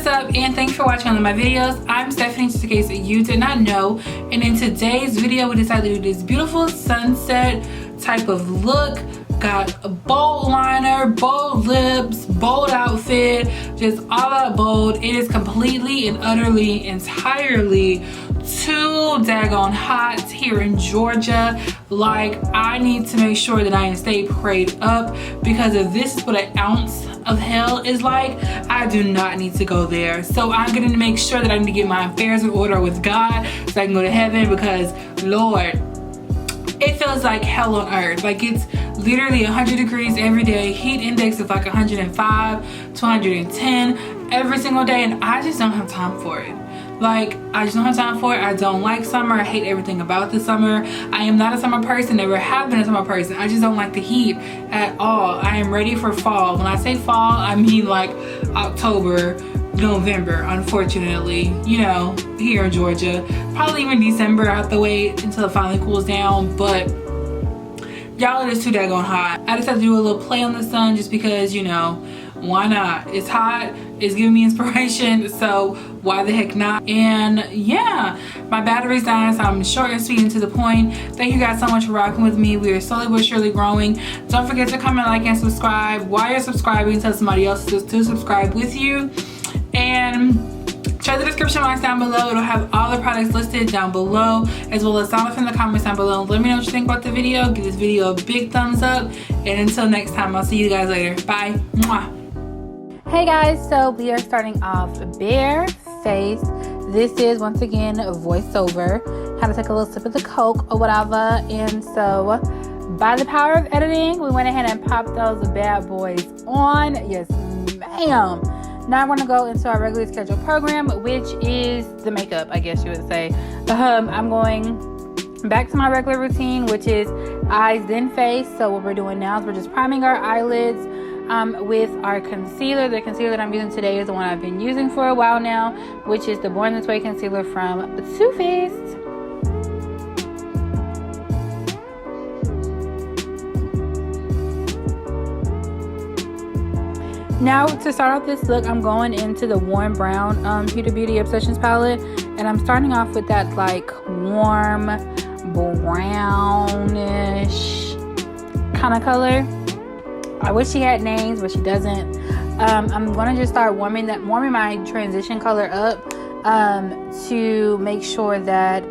What's up, and thanks for watching one of my videos. I'm Stephanie, just in case you did not know. And in today's video, we decided to do this beautiful sunset type of look. Got a bold liner, bold lips, bold outfit, just all out bold. It is completely and utterly, entirely too daggone hot here in Georgia. Like, I need to make sure that I stay prayed up, because if this is what an ounce of hell is like, I do not need to go there. So I'm gonna make sure that I need to get my affairs in order with God so I can go to heaven, because Lord, it feels like hell on earth. Like, it's literally 100 degrees every day, heat index of like 105 to 110 every single day, and I just don't have time for it. Like, I just don't have time for it. I don't like summer. I hate everything about the summer. I am not a summer person, never have been a summer person. I just don't like the heat at all. I am ready for fall. When I say fall, I mean like October, November, unfortunately, you know, here in Georgia. Probably even December. I have to wait until it finally cools down, but y'all, it is too daggone hot. I just have to do a little play on the sun just because, you know, why not? It's hot, it's giving me inspiration, so why the heck not? And yeah, my battery's dying, so I'm short and sweet and to the point. Thank you guys so much for rocking with me. We are slowly but surely growing. Don't forget to comment, like, and subscribe. While you're subscribing, tell somebody else to subscribe with you. And check the description box down below. It'll have all the products listed down below, as well as sound off in the comments down below. Let me know what you think about the video. Give this video a big thumbs up. And until next time, I'll see you guys later. Bye. Mwah. Hey guys, so we are starting off bare face. This is once again a voiceover. Had to take a little sip of the Coke or whatever. And so by the power of editing, we went ahead and popped those bad boys on. Yes, ma'am. Now I'm going to go into our regularly scheduled program, which is the makeup, I guess you would say. I'm going back to my regular routine, which is eyes then face. So what we're doing now is we're just priming our eyelids with our concealer. The concealer that I'm using today is the one I've been using for a while now, which is the Born This Way concealer from Too Faced. Now to start off this look, I'm going into the warm brown Huda Beauty Obsessions palette, and I'm starting off with that like warm brownish kind of color. I wish she had names, but she doesn't. I'm gonna just start warming my transition color up to make sure that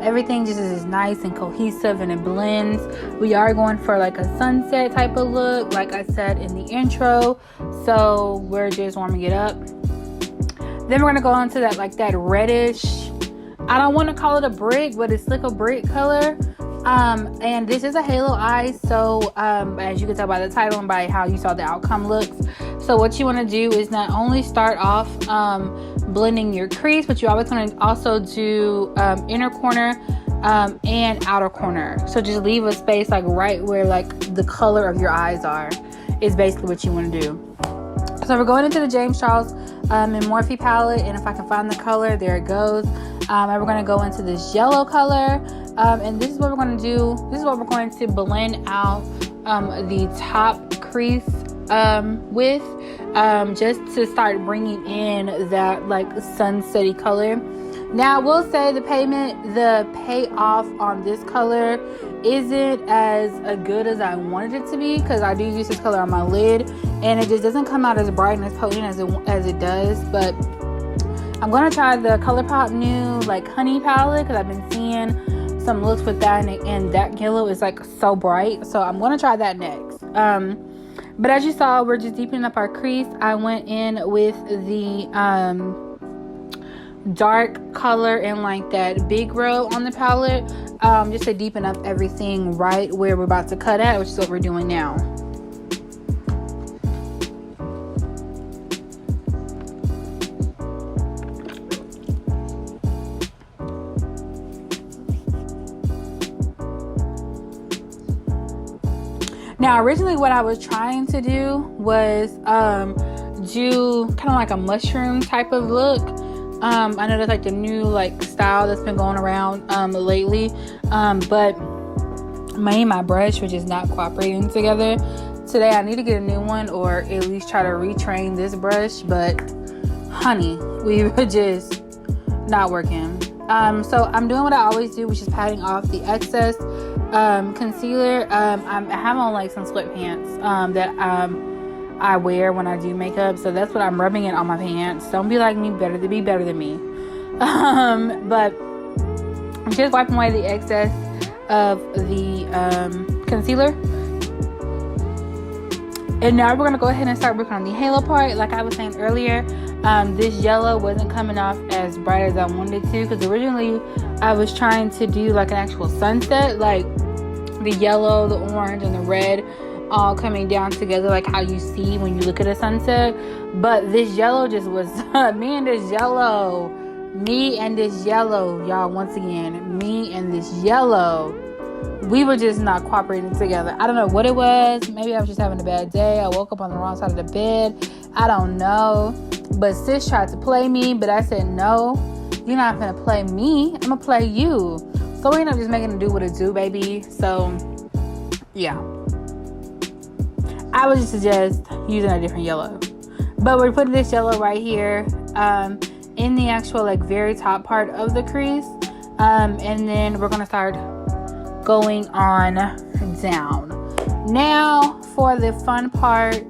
everything just is nice and cohesive and it blends. We are going for like a sunset type of look, like I said in the intro. So we're just warming it up. Then we're gonna go into that like that reddish, I don't want to call it a brick, but it's like a brick color. And this is a halo eye, so as you can tell by the title and by how you saw the outcome looks. So what you want to do is not only start off blending your crease, but you always want to also do inner corner and outer corner. So just leave a space like right where like the color of your eyes are is basically what you want to do. So we're going into the James Charles and Morphe palette, and if I can find the color, there it goes. And we're going to go into this yellow color, and this is what we're going to do. This is what we're going to blend out the top crease with, just to start bringing in that like sunsetty color. Now I will say the payoff on this color isn't as good as I wanted it to be, because I do use this color on my lid and it just doesn't come out as bright and as potent as it does. But I'm gonna try the ColourPop new like honey palette, because I've been seeing some looks with that, and that yellow is like so bright, so I'm gonna try that next. But as you saw, we're just deepening up our crease. I went in with the dark color and like that big row on the palette, just to deepen up everything right where we're about to cut at, which is what we're doing now. Now originally what I was trying to do was do kind of like a mushroom type of look. I know that's like the new like style that's been going around lately, but my brush was just not cooperating together. Today I need to get a new one, or at least try to retrain this brush, but honey, we were just not working. So I'm doing what I always do, which is patting off the excess concealer. I have on like some sweatpants that I wear when I do makeup, so that's what I'm rubbing it on my pants. Don't be like me, better to be better than me. But I'm just wiping away the excess of the concealer. And now we're gonna go ahead and start working on the halo part. Like I was saying earlier, this yellow wasn't coming off as bright as I wanted to, because originally I was trying to do like an actual sunset, like the yellow, the orange, and the red all coming down together, like how you see when you look at a sunset. But this yellow just was me and this yellow, y'all. Once again, me and this yellow, we were just not cooperating together. I don't know what it was. Maybe I was just having a bad day. I woke up on the wrong side of the bed. I don't know. But sis tried to play me, but I said, no, you're not gonna play me. I'm gonna play you. So we ended up just making it do what it do, baby. So yeah, I would just suggest using a different yellow. But we're putting this yellow right here in the actual like very top part of the crease. And then we're gonna start going on down. Now for the fun part,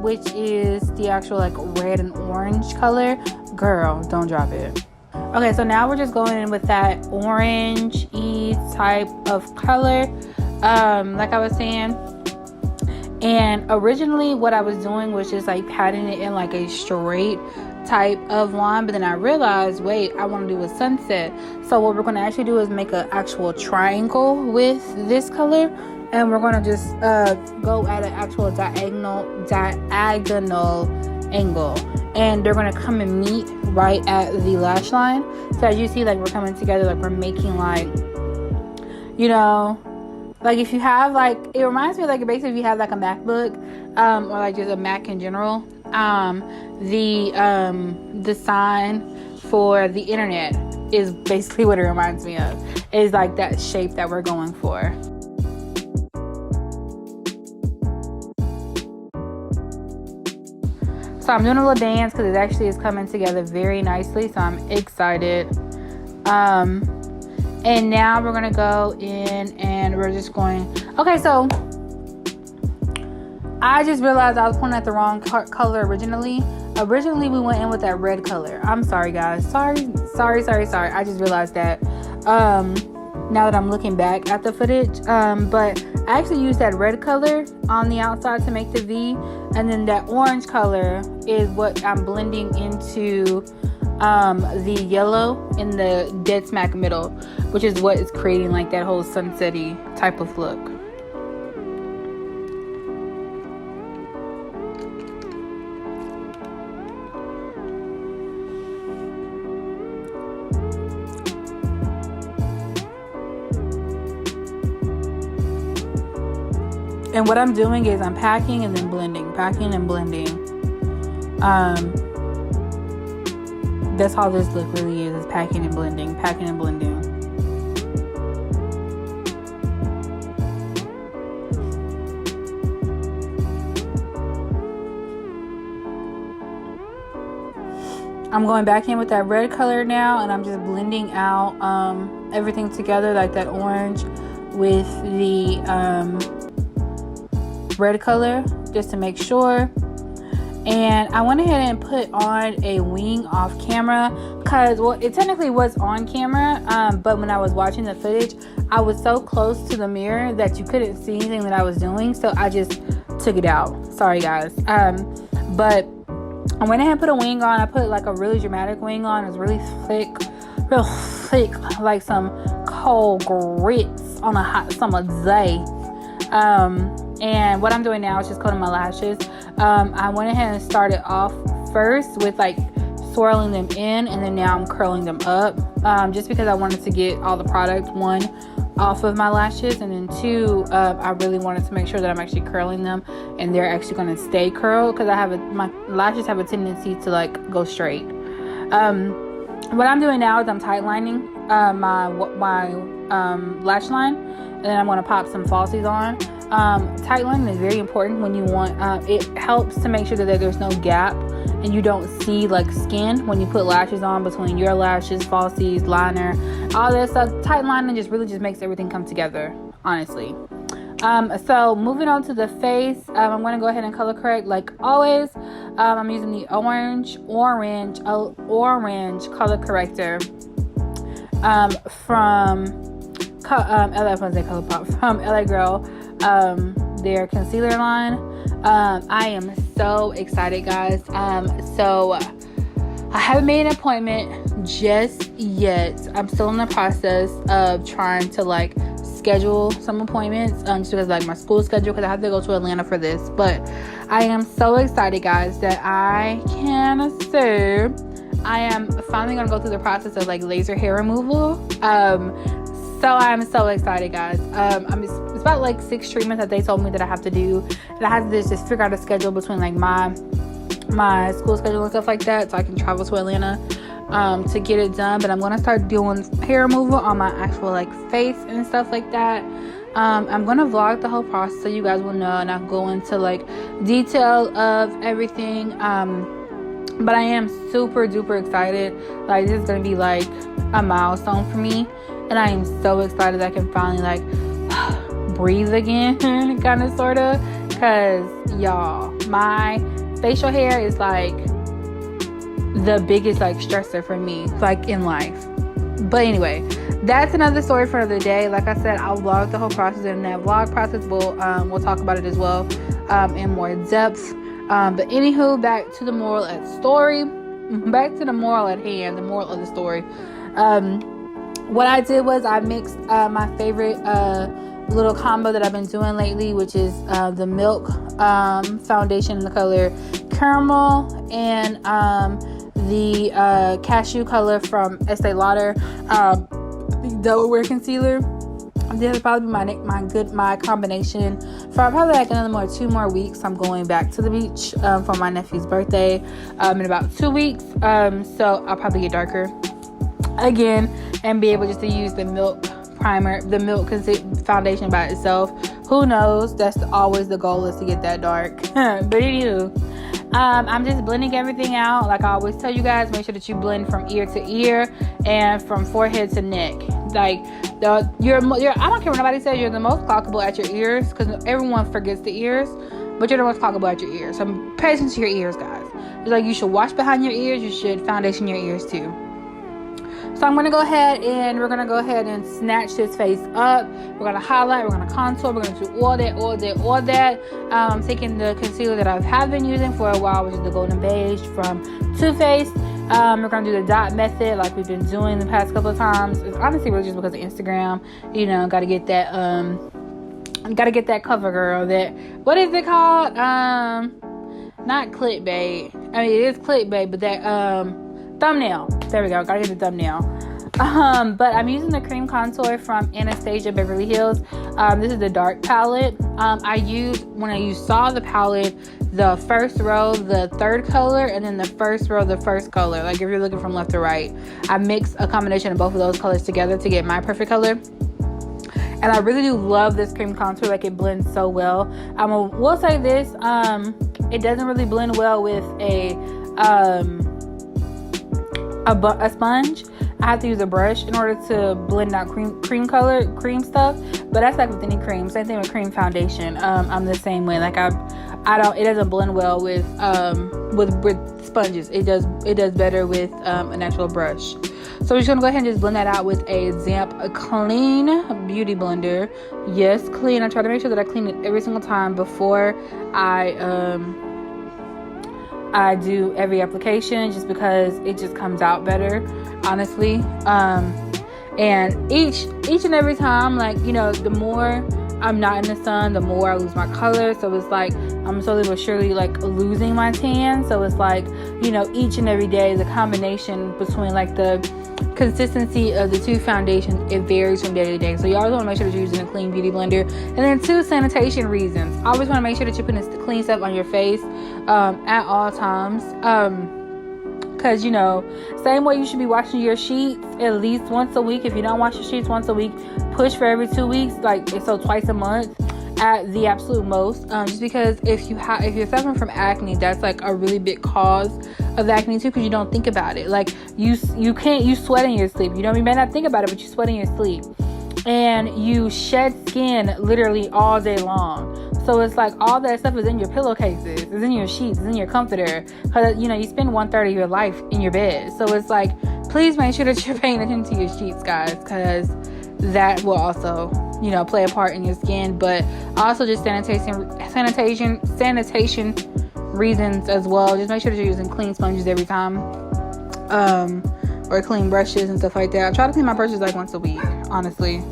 which is the actual like red and orange color. Girl, don't drop it. Okay, so now we're just going in with that orange-y type of color, like I was saying. And originally what I was doing was just like patting it in like a straight type of line, but then I realized, wait, I want to do a sunset. So what we're going to actually do is make an actual triangle with this color, and we're going to just go at an actual diagonal angle, and they're going to come and meet right at the lash line. So as you see, like we're coming together, like we're making like, you know, like if you have like, it reminds me of like basically if you have like a MacBook or like just a Mac in general, the sign for the internet is basically what it reminds me of. It's like that shape that we're going for. So I'm doing a little dance because it actually is coming together very nicely. So I'm excited. And now we're going to go in and we're just going. Okay, so I just realized I was pointing at the wrong color originally. Originally, we went in with that red color. I'm sorry, guys. Sorry. I just realized that now that I'm looking back at the footage. But I actually used that red color on the outside to make the V. And then that orange color is what I'm blending into the yellow in the dead smack middle, which is what is creating like that whole sunset-y type of look. And what I'm doing is I'm packing and then blending, packing and blending. That's how this look really is packing and blending, packing and blending. I'm going back in with that red color now, and I'm just blending out everything together, like that orange with the red color, just to make sure. And I went ahead and put on a wing off camera because, well, it technically was on camera, but when I was watching the footage, I was so close to the mirror that you couldn't see anything that I was doing, so I just took it out. Sorry, guys. But I went ahead and put a wing on. I put like a really dramatic wing on. It was really thick, real thick, like some cold grits on a hot summer day. And what I'm doing now is just coating my lashes. I went ahead and started off first with like swirling them in, and then now I'm curling them up, just because I wanted to get all the product, one, off of my lashes, and then two, I really wanted to make sure that I'm actually curling them and they're actually going to stay curled, because my lashes have a tendency to like go straight. What I'm doing now is I'm tight lining my lash line, and then I'm going to pop some falsies on. Tight lining is very important when you want, it helps to make sure that there's no gap and you don't see like skin when you put lashes on between your lashes, falsies, liner, all that stuff. Tight lining just really just makes everything come together, honestly. So moving on to the face, I'm going to go ahead and color correct like always. I'm using the orange color corrector from LA Girl, their concealer line. I am so excited, guys. So I haven't made an appointment just yet. I'm still in the process of trying to like schedule some appointments, just because like my school schedule, because I have to go to Atlanta for this. But I am so excited, guys, that I can say I am finally gonna go through the process of like laser hair removal. So I'm so excited, guys. It's about like 6 treatments that they told me that I have to do, and I have to just figure out a schedule between like my school schedule and stuff like that, so I can travel to Atlanta to get it done. But I'm gonna start doing hair removal on my actual like face and stuff like that. I'm gonna vlog the whole process so you guys will know, and I'll go into like detail of everything. But I am super duper excited. Like, this is gonna be like a milestone for me, and I am so excited that I can finally like breathe again, kind of, sort of, because y'all, my facial hair is like the biggest like stressor for me, like, in life. But anyway, that's another story for another day. Like I said, I'll vlog the whole process, and in that vlog process we'll talk about it as well in more depth. But anywho, back to the moral at story. Back to the moral at hand, the moral of the story. What I did was I mixed my favorite little combo that I've been doing lately, which is the Milk foundation in the color Caramel, and the Cashew color from Estee Lauder, the Double Wear Concealer. This will probably be my combination for probably like another 2 more weeks. I'm going back to the beach for my nephew's birthday in about 2 weeks. So I'll probably get darker again and be able just to use the Milk primer, the Milk foundation by itself. Who knows? That's always the goal, is to get that dark. But anywho, I'm just blending everything out. Like I always tell you guys, make sure that you blend from ear to ear and from forehead to neck. Like, you're I don't care what nobody says, you're the most clockable at your ears, because everyone forgets the ears, but you're the most clockable at your ears. So pay attention to your ears, guys. It's like you should wash behind your ears, you should foundation your ears too. So I'm going to go ahead and snatch this face up. We're going to highlight, we're going to contour, we're going to do all that. I'm taking the concealer that I have been using for a while, which is the Golden Beige from Too Faced. We're going to do the dot method like we've been doing the past couple of times. It's honestly really just because of Instagram. You know, got to get that cover girl. That, what is it called? Not clickbait. I mean, it is clickbait, but that thumbnail. There we go. Gotta get the thumbnail. But I'm using the cream contour from Anastasia Beverly Hills. This is the dark palette. When you saw the palette, the first row, the third color, and then the first row, the first color. Like if you're looking from left to right, I mixed a combination of both of those colors together to get my perfect color. And I really do love this cream contour. Like, it blends so well. We'll say this, it doesn't really blend well with a sponge. I have to use a brush in order to blend out cream stuff. But that's like with any cream. Same thing with cream foundation. I'm the same way. Like it doesn't blend well with sponges. It does better with an actual brush. So we're just gonna go ahead and just blend that out with a clean beauty blender. Yes, clean. I try to make sure that I clean it every single time before I do every application, just because it just comes out better, honestly. And each and every time, like, you know, the more I'm not in the sun, the more I lose my color. So it's like I'm slowly but surely like losing my tan. So it's like, you know, each and every day, the combination between like the consistency of the two foundations, it varies from day to day. So you always want to make sure that you're using a clean beauty blender. And then 2 sanitation reasons. I always want to make sure that you're putting clean stuff on your face at all times. Because, you know, same way you should be washing your sheets at least once a week. If you don't wash your sheets once a week, push for every 2 weeks, like, so twice a month. at the absolute most, just because if you're suffering from acne, that's like a really big cause of acne too, because you don't think about it. Like you sweat in your sleep. You may not think about it, but you sweat in your sleep, and you shed skin literally all day long. So it's like all that stuff is in your pillowcases, it's in your sheets, it's in your comforter, because you spend 1/3 of your life in your bed. So it's like, please make sure that you're paying attention to your sheets, guys, because that will also play a part in your skin. But also just sanitation reasons as well. Just make sure that you're using clean sponges every time, or clean brushes and stuff like that. I try to clean my brushes like once a week, honestly.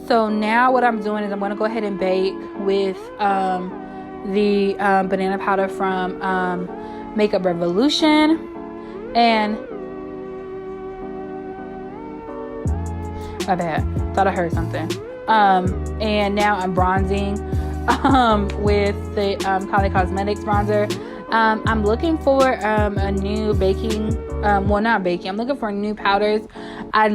So now what I'm doing is I'm going to go ahead and bake with the banana powder from Makeup Revolution. And my bad, thought I heard something. And now I'm bronzing with the Kylie Cosmetics bronzer. I'm looking for a new baking, I'm looking for new powders. I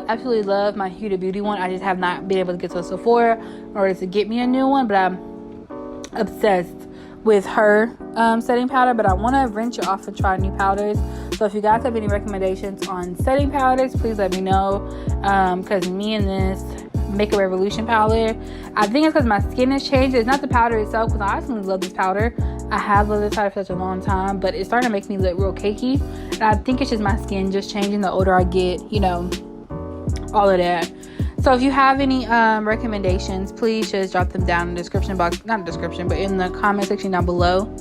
absolutely love my Huda Beauty one. I just have not been able to get to a Sephora in order to get me a new one, but I'm obsessed with her setting powder. But I want to venture off and try new powders. So if you guys have any recommendations on setting powders, please let me know, because me and this Makeup Revolution powder, I think it's because my skin has changed. It's not the powder itself, because I absolutely love this powder. I have loved this powder for such a long time, but it's starting to make me look real cakey, and I think it's just my skin just changing the older I get, all of that. So if you have any recommendations, please just drop them down in the description box, not description, but in the comment section down below.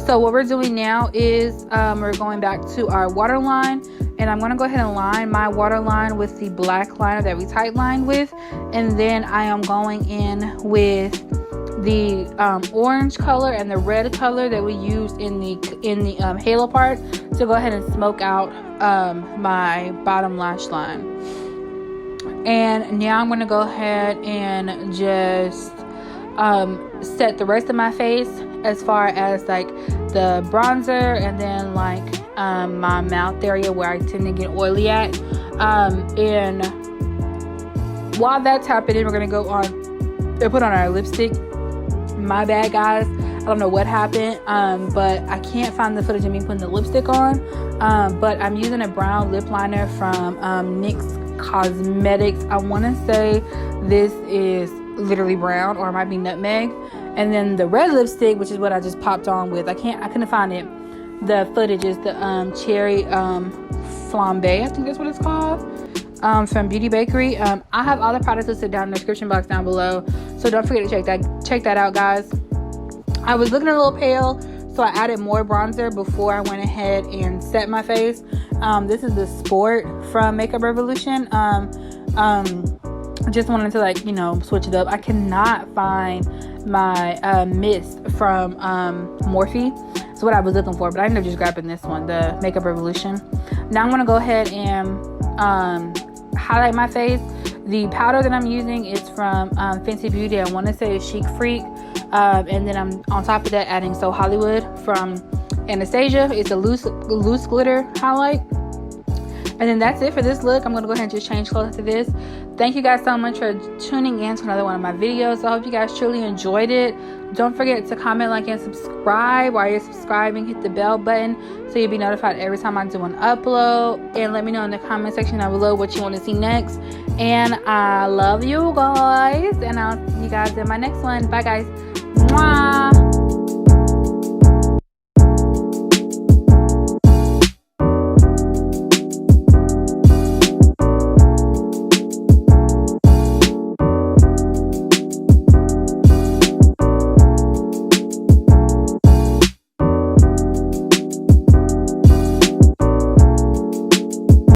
So what we're doing now is we're going back to our waterline, and I'm going to go ahead and line my waterline with the black liner that we tight lined with, and then I am going in with the orange color and the red color that we used in the halo part to go ahead and smoke out my bottom lash line. And now I'm going to go ahead and just set the rest of my face, as far as like the bronzer, and then like my mouth area where I tend to get oily at. And while that's happening, we're going to go on and put on our lipstick. My bad, guys, I don't know what happened, but I can't find the footage of me putting the lipstick on, but I'm using a brown lip liner from NYX Cosmetics. I want to say this is literally brown, or it might be nutmeg. And then the red lipstick, which is what I just popped on with, I couldn't find it, the footage is the cherry flambe, I think that's what it's called, from Beauty Bakery. I have all the products listed down in the description box down below, so don't forget to check that out, guys. I was looking a little pale, so I added more bronzer before I went ahead and set my face. This is the Sport from Makeup Revolution. Just wanted to switch it up. I cannot find my mist from Morphe. That's what I was looking for, but I ended up just grabbing this one, the Makeup Revolution. Now I'm going to go ahead and highlight my face. The powder that I'm using is from Fenty Beauty. I want to say it's Chic Freak. And then I'm on top of that adding So Hollywood from Anastasia. It's a loose glitter highlight. And then that's it for this look. I'm going to go ahead and just change clothes to this. Thank you guys so much for tuning in to another one of my videos. I hope you guys truly enjoyed it. Don't forget to comment, like, and subscribe. While you're subscribing, hit the bell button so you'll be notified every time I do an upload. And let me know in the comment section down below what you want to see next. And I love you guys. And I'll see you guys in my next one. Bye, guys. Mwah.